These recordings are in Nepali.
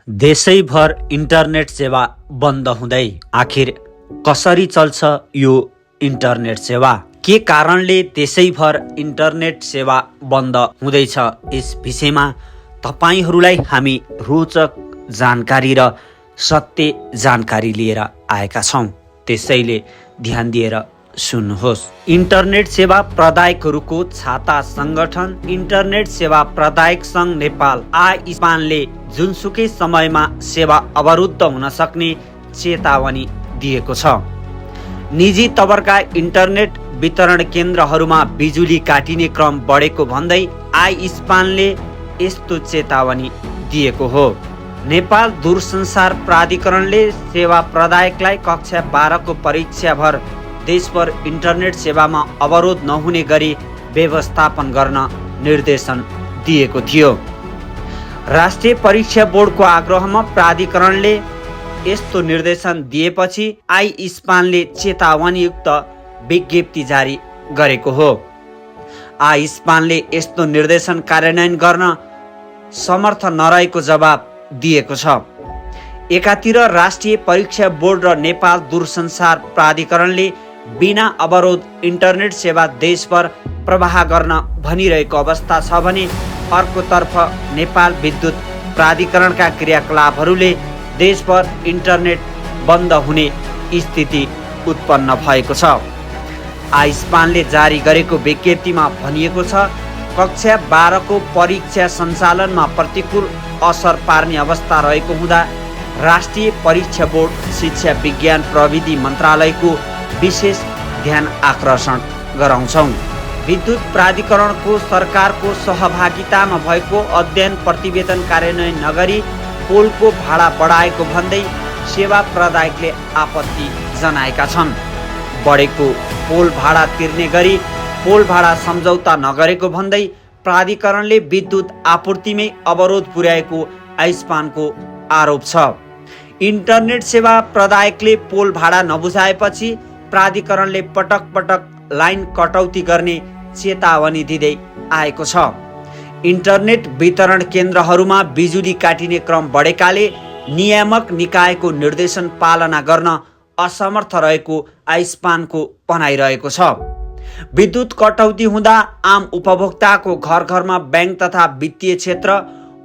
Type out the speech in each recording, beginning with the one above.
देशैभर इन्टरनेट सेवा बन्द हुँदै आखिर कसरी चल्छ यो इन्टरनेट सेवा? के कारणले देशैभर इन्टरनेट सेवा बन्द हुँदैछ? यस विषयमा तपाईहरूलाई हामी रोचक जानकारी र सत्य जानकारी लिएर आएका छौँ। त्यसैले ध्यान दिएर सुन्नुहोस्। इन्टरनेट सेवा प्रदायकहरूको छाता संगठन इन्टरनेट सेवा प्रदायक सङ्घ नेपाल आइस्पानले जुनसुकै समयमा सेवा अवरुद्ध हुन सक्ने चेतावनी दिएको छ। निजी तवरका इन्टरनेट वितरण केन्द्रहरूमा बिजुली काटिने क्रम बढेको भन्दै आइस्पानले यस्तो चेतावनी दिएको हो। नेपाल दूरसञ्चार प्राधिकरणले सेवा प्रदायकलाई कक्षा 12 को परीक्षाभर देशभर इन्टरनेट सेवामा अवरोध नहुने गरी व्यवस्थापन गर्न निर्देशन दिएको थियो। राष्ट्रिय परीक्षा बोर्डको आग्रहमा प्राधिकरणले यस्तो निर्देशन दिएपछि आइस्पानले चेतावनीयुक्त विज्ञप्ति जारी गरेको हो। आइस्पानले यस्तो निर्देशन कार्यान्वयन गर्न समर्थ नरहेको जवाब दिएको छ। एकातिर राष्ट्रिय परीक्षा बोर्ड र नेपाल दूरसञ्चार प्राधिकरणले बिना अवरोध इन्टरनेट सेवा देशभर प्रवाह गर्न भनिरहेको अवस्था छ भने अर्कोतर्फ नेपाल विद्युत प्राधिकरणका क्रियाकलापहरूले देशभर इन्टरनेट बन्द हुने स्थिति उत्पन्न भएको छ। आइस्पानले जारी गरेको विज्ञप्तिमा भनिएको छ, कक्षा 12 को परीक्षा सञ्चालनमा प्रतिकूल असर पार्ने अवस्था रहेको हुँदा राष्ट्रिय परीक्षा बोर्ड शिक्षा विज्ञान प्रविधि मन्त्रालयको विशेष ध्यान आकर्षण गराउँछौँ। विद्युत प्राधिकरणको सरकारको सहभागितामा भएको अध्ययन प्रतिवेदन कार्यान्वयन नगरी पोलको भाडा बढाएको भन्दै सेवा प्रदायकले आपत्ति जनाएका छन्। बढेको पोल भाडा तिर्ने गरी पोल भाडा सम्झौता नगरेको भन्दै प्राधिकरणले विद्युत आपूर्तिमै अवरोध पुर्याएको आइस्पानको आरोप छ। इन्टरनेट सेवा प्रदायकले पोल भाडा नबुझाएपछि प्राधिकरणले पटक पटक लाइन कटौती गर्ने चेतावनी दिँदै आएको छ। इन्टरनेट वितरण केन्द्रहरूमा बिजुली काटिने क्रम बढेकाले नियामक निकायको निर्देशन पालना गर्न असमर्थ रहेको आइस्पानको भनाइरहेको छ। विद्युत कटौती हुँदा आम उपभोक्ताको घर घरमा बैंक तथा वित्तीय क्षेत्र,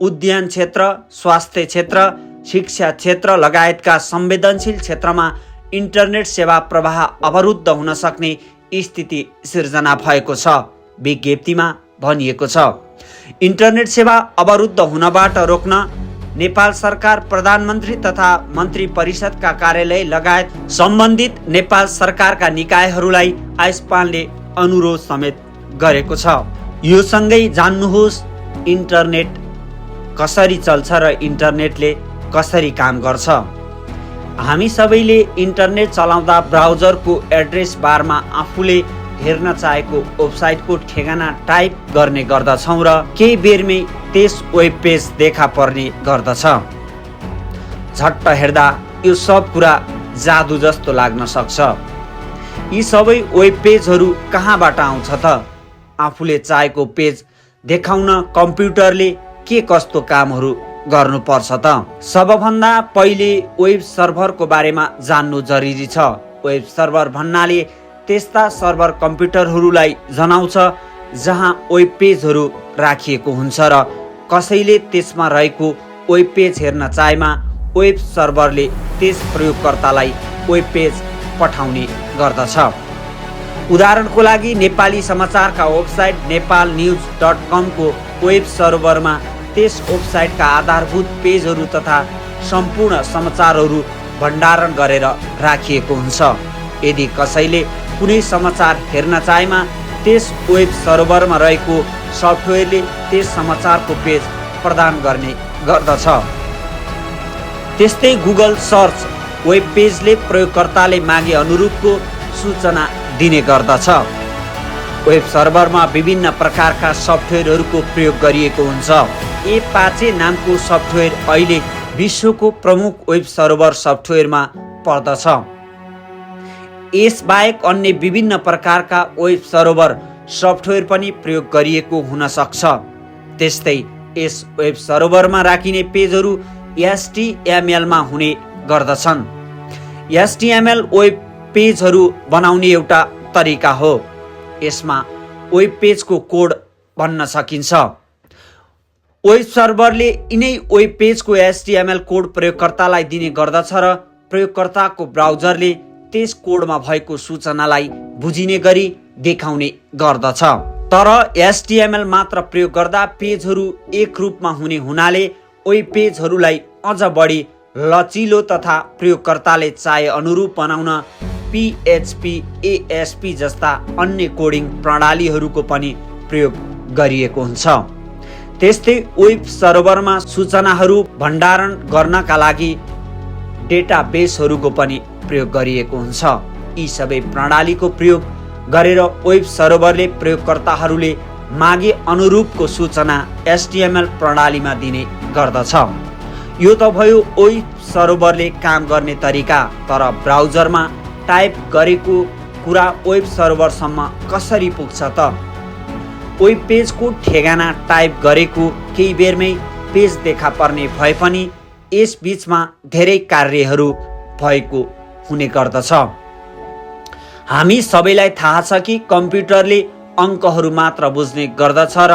उद्यान क्षेत्र, स्वास्थ्य क्षेत्र, शिक्षा क्षेत्र लगायतका संवेदनशील क्षेत्रमा इन्टरनेट सेवा प्रवाह अवरुद्ध हुन सक्ने स्थिति सिर्जना भएको छ। विज्ञप्तिमा भनिएको छ, इन्टरनेट सेवा अवरुद्ध हुनबाट रोक्न नेपाल सरकार, प्रधानमन्त्री तथा मन्त्री परिषदका कार्यालय लगायत सम्बन्धित नेपाल सरकारका निकायहरूलाई आइस्पानले अनुरोध समेत गरेको छ। यो सँगै जान्नुहोस् इन्टरनेट कसरी चल्छ र इन्टरनेटले कसरी काम गर्छ। हामी सबैले इन्टरनेट चलाउँदा ब्राउजरको एड्रेस बारमा आफूले हेर्न चाहेको वेबसाइटको ठेगाना टाइप गर्ने गर्दछौँ र केही बेरमै त्यस वेब पेज देखा पर्ने गर्दछ। झट्ट हेर्दा यो सब कुरा जादु जस्तो लाग्न सक्छ। यी सबै वेब पेजहरू कहाँबाट आउँछ त? आफूले चाहेको पेज देखाउन कम्प्युटरले के कस्तो कामहरू गर्नुपर्छ त? सबभन्दा पहिले वेब सर्भरको बारेमा जान्नु जरुरी छ। वेब सर्भर भन्नाले त्यस्ता सर्भर कम्प्युटरहरूलाई जनाउँछ जहाँ वेब पेजहरू राखिएको हुन्छ र कसैले त्यसमा रहेको वेब पेज हेर्न चाहेमा वेब सर्भरले त्यस प्रयोगकर्तालाई वेब पेज पठाउने गर्दछ। उदाहरणको लागि नेपाली समाचारका वेबसाइट नेपालन्युज.com को वेब सर्भरमा त्यस वेबसाइटका आधारभूत पेजहरू तथा सम्पूर्ण समाचारहरू भण्डारण गरेर राखिएको हुन्छ। यदि कसैले कुनै समाचार हेर्न चाहेमा त्यस वेब सर्भरमा रहेको सफ्टवेयरले त्यस समाचारको पेज प्रदान गर्ने गर्दछ। त्यस्तै गुगल सर्च वेब पेजले प्रयोगकर्ताले मागे अनुरूपको सूचना दिने गर्दछ। वेब सर्भरमा विभिन्न प्रकारका सफ्टवेयरहरूको प्रयोग गरिएको हुन्छ। एपाचे नामको सफ्टवेयर अहिले विश्वको प्रमुख वेब सर्भर सफ्टवेयरमा पर्दछ। यसबाहेक अन्य विभिन्न प्रकारका वेब सर्भर सफ्टवेयर पनि प्रयोग गरिएको हुन सक्छ। त्यस्तै यस वेब सर्भरमा राखिने पेजहरू HTML मा हुने गर्दछन्। HTML वेब पेजहरू बनाउने एउटा तरिका हो। यसमा वेब पेजको कोड भन्न सकिन्छ। वेब सर्भरले यिनै वेब पेजको HTML कोड प्रयोगकर्तालाई दिने गर्दछ र प्रयोगकर्ताको ब्राउजरले त्यस कोडमा भएको सूचनालाई बुझिने गरी देखाउने गर्दछ। तर HTML मात्र प्रयोग गर्दा पेजहरू एक रूपमा हुने हुनाले वेब पेजहरूलाई अझ बढी लचिलो तथा प्रयोगकर्ताले चाहे अनुरूप बनाउन PHP, ASP जस्ता अन्य कोडिङ प्रणालीहरूको पनि प्रयोग गरिएको हुन्छ। त्यस्तै वेब सर्भरमा सूचनाहरू भण्डारण गर्नका लागि डेटाबेसहरूको पनि प्रयोग गरिएको हुन्छ। यी सबै प्रणालीको प्रयोग गरेर वेब सर्भरले प्रयोगकर्ताहरूले मागे अनुरूपको सूचना HTML प्रणालीमा दिने गर्दछ। यो त भयो वेब सर्भरले काम गर्ने तरिका। तर ब्राउजरमा टाइप गरेको कुरा वेब सर्भरसम्म कसरी पुग्छ त? वेब पेजको ठेगाना टाइप गरेको केही बेरमै पेज देखा पर्ने भए पनि यस बीचमा धेरै कार्यहरू भएको हुने गर्दछ। हामी सबैलाई थाहा छ कि कम्प्युटरले अङ्कहरू मात्र बुझ्ने गर्दछ र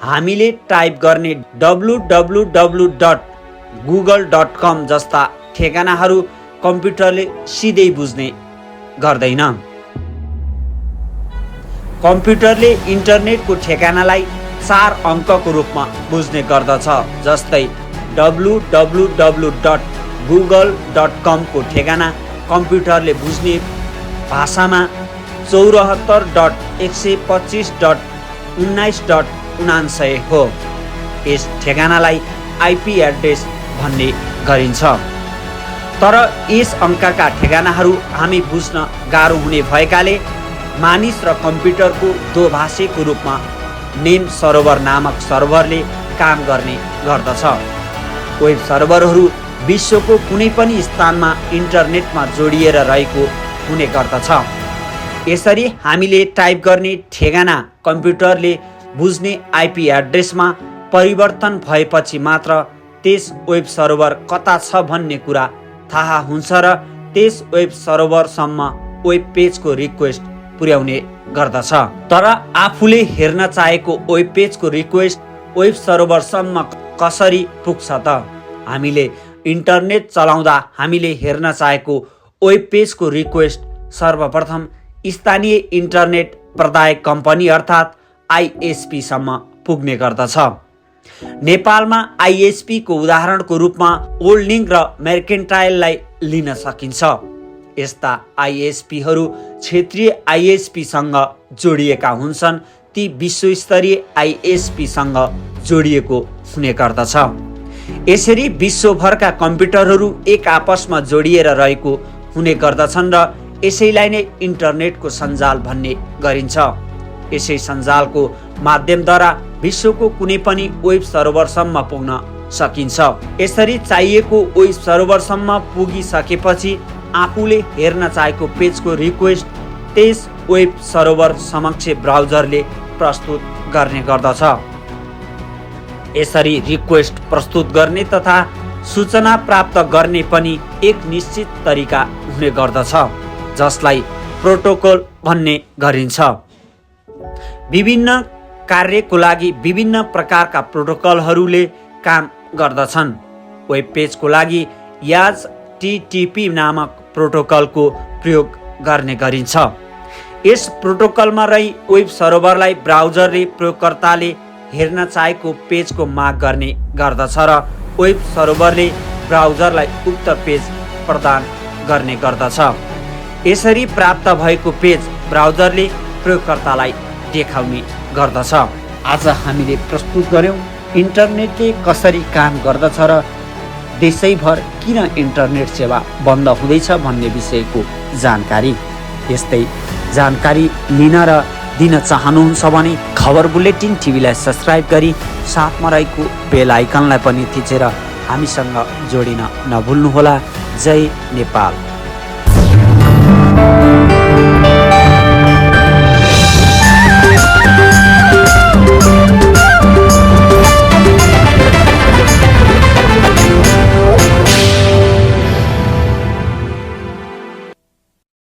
हामीले टाइप गर्ने www.google.com जस्ता ठेगानाहरू कम्प्युटरले सिधै बुझ्ने गर्दैन। कम्प्युटरले इन्टरनेटको ठेगानालाई 4 अङ्कको रूपमा बुझ्ने गर्दछ। जस्तै www.google.com को ठेगाना कम्प्युटरले बुझ्ने भाषामा 74.125.19.99 हो। यस ठेगानालाई IP एड्रेस भन्ने गरिन्छ। तर यस अङ्कका ठेगानाहरू हामी बुझ्न गाह्रो हुने भएकाले मानिस र कम्प्युटरको दोभाषीको रूपमा नेम सर्भर नामक सर्भरले काम गर्ने गर्दछ। वेब सर्भरहरू विश्वको कुनै पनि स्थानमा इन्टरनेटमा जोडिएर रहेको हुने गर्दछ। यसरी हामीले टाइप गर्ने ठेगाना कम्प्युटरले बुझ्ने IP एड्रेसमा परिवर्तन भएपछि मात्र त्यस वेब सर्भर कता छ भन्ने कुरा थाहा हुन्छ र त्यस वेब सर्भरसम्म वेब पेजको रिक्वेस्ट पुर्याउने गर्दछ। तर आफूले हेर्न चाहेको वेब पेजको रिक्वेस्ट वेब सर्भरसम्म कसरी पुग्छ त? हामीले इन्टरनेट चलाउँदा हामीले हेर्न चाहेको वेब पेजको रिक्वेस्ट सर्वप्रथम स्थानीय इन्टरनेट प्रदायक कम्पनी अर्थात् ISP सम्म पुग्ने गर्दछ। नेपालमा ISP को उदाहरणको रूपमा ओल्डिङ र मर्केन्टाइललाई लिन सकिन्छ। यस्ता ISPहरू क्षेत्रीय ISP सँग जोडिएका हुन्छन्। ती विश्वस्तरीय ISP सँग जोडिएको हुने गर्दछ। यसरी विश्वभरका कम्प्युटरहरू एक आपसमा जोडिएर रहेको हुने गर्दछन् र यसैलाई नै इन्टरनेटको सञ्जाल भन्ने गरिन्छ। यसै सञ्जालको माध्यमद्वारा विश्वको कुनै पनि वेब सर्भरसम्म पुग्न सकिन्छ। यसरी चाहिएको वेब सर्भरसम्म पुगिसकेपछि आफूले हेर्न चाहेको पेजको रिक्वेस्ट त्यस वेब सर्भर समक्ष ब्राउजरले प्रस्तुत गर्ने गर्दछ। यसरी रिक्वेस्ट प्रस्तुत गर्ने तथा सूचना प्राप्त गर्ने पनि एक निश्चित तरिका हुने गर्दछ, जसलाई प्रोटोकल भन्ने गरिन्छ। विभिन्न कार्यको लागि विभिन्न प्रकारका प्रोटोकलहरूले काम गर्दछन्। वेब पेजको लागि HTTP नामक प्रोटोकलको प्रयोग गर्ने गरिन्छ। यस प्रोटोकलमा रही वेब सर्भरलाई ब्राउजरले प्रयोगकर्ताले हेर्न चाहेको पेजको माग गर्ने गर्दछ र वेब सर्भरले ब्राउजरलाई उक्त पेज प्रदान गर्ने गर्दछ। यसरी प्राप्त भएको पेज ब्राउजरले प्रयोगकर्तालाई देखाउने गर्दछ। आज हामीले प्रस्तुत गर्यौं इन्टरनेटले कसरी काम गर्दछ र देशैभर किन इन्टरनेट सेवा बन्द हुँदैछ भन्ने विषयको जानकारी। यस्तै जानकारी लिन र दिन चाहनुहुन्छ भने खबर बुलेटिन टिभीलाई सब्स्क्राइब गरी साथमा रहेको बेल आइकनलाई पनि थिचेर हामीसँग जोडिन नभुल्नुहोला। जय नेपाल।